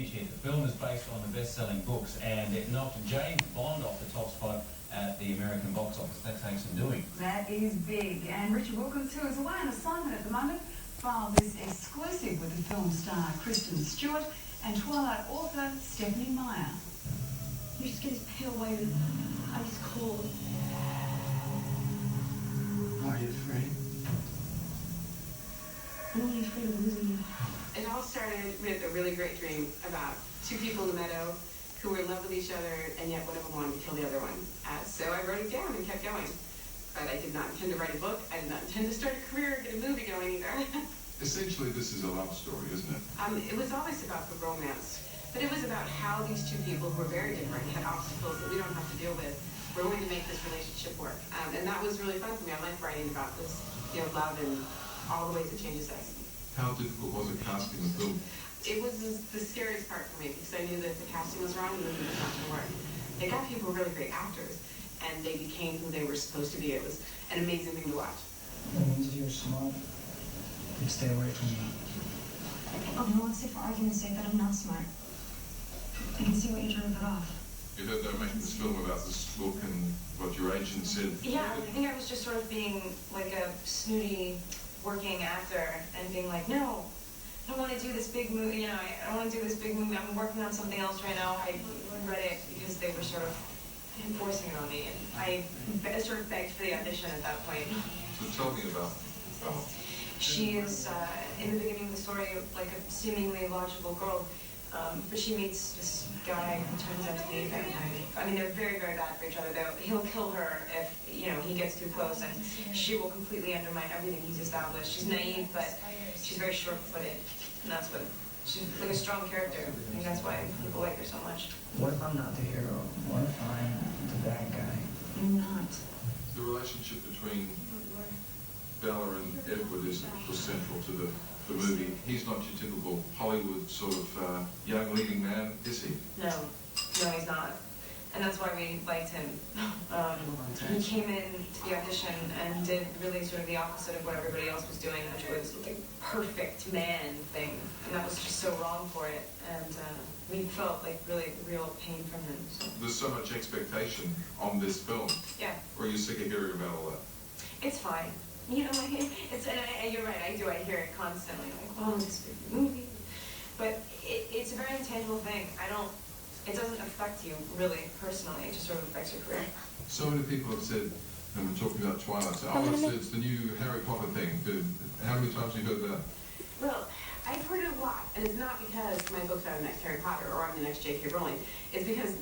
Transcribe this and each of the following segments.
The film is based on the best-selling books, and it knocked James Bond off the top spot at the American box office. That takes some doing. That is big. And Richard Wilkins, who is away on assignment at the moment, filed this exclusive with the film star Kristen Stewart and Twilight author Stephenie Meyer. You just get his pale white and ice cold. Are you afraid? I'm only afraid of losing you. It all started with a really great dream about two people in the meadow who were in love with each other, and yet one of them wanted to kill the other one. So I wrote it down and kept going. But I did not intend to write a book. I did not intend to start a career or get a movie going either. Essentially, this is a love story, isn't it? It was always about the romance, but it was about how these two people who were very different, had obstacles that we don't have to deal with, were going to make this relationship work. And that was really fun for me. I like writing about this, love and all the ways it changes us. How difficult was it casting the film? It was the scariest part for me because I knew that if the casting was wrong, the movie was not going to work. They got people who were really great actors, and they became who they were supposed to be. It was an amazing thing to watch. That means if you're smart, you'd stay away from me. Oh, no, let's say for argument's sake that I'm not smart. I can see what you're trying to put off. You heard they were making this film about this book and what your agent said. Yeah, I think I was just sort of being like a snooty working actor and being like, no, I don't want to do this big movie, I don't want to do this big movie, I'm working on something else right now. I read it because they were sort of enforcing it on me, and I sort of begged for the audition at that point. So tell me about Bella. She is, in the beginning of the story, like a seemingly logical girl, but she meets this guy who turns out to be a vampire. I mean, they're very, very bad for each other. He'll kill her if, he gets too close, and she will completely undermine everything he's established. She's naive, but she's very short-footed, and that's what, she's like a strong character. I think that's why people like her so much. What if I'm not the hero? What if I'm the bad guy? I'm not. The relationship between Bella and Edward was central to the movie. He's not your typical Hollywood sort of young leading man, is he? No, he's not. And that's why we liked him. He came in to the audition and did really sort of the opposite of what everybody else was doing, which was like perfect man thing. And that was just so wrong for it. And we felt like really real pain from him. So. There's so much expectation on this film. Yeah. Or are you sick of hearing about all that? It's fine. And you're right, I hear it constantly, like, oh, this big movie. But it's a very intangible thing. It doesn't affect you, really, personally. It just sort of affects your career. So many people have said, and we're talking about Twilight, it's the new Harry Potter thing. How many times have you heard that? Well, I've heard it a lot, and it's not because my books are the next Harry Potter or I'm the next J.K. Rowling. It's because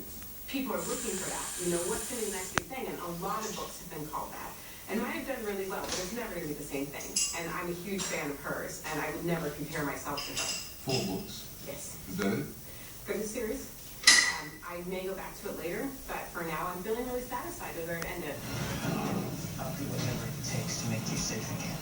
people are looking for that. What's going to be the next big thing? And a lot of books have been called that. And mine have done really well, but it's never going to be the same thing. And I'm a huge fan of hers, and I would never compare myself to her. 4 books? Yes. Is that it? For the series. I may go back to it later, but for now I'm feeling really satisfied with where it ended. I'll do whatever it takes to make you safe again.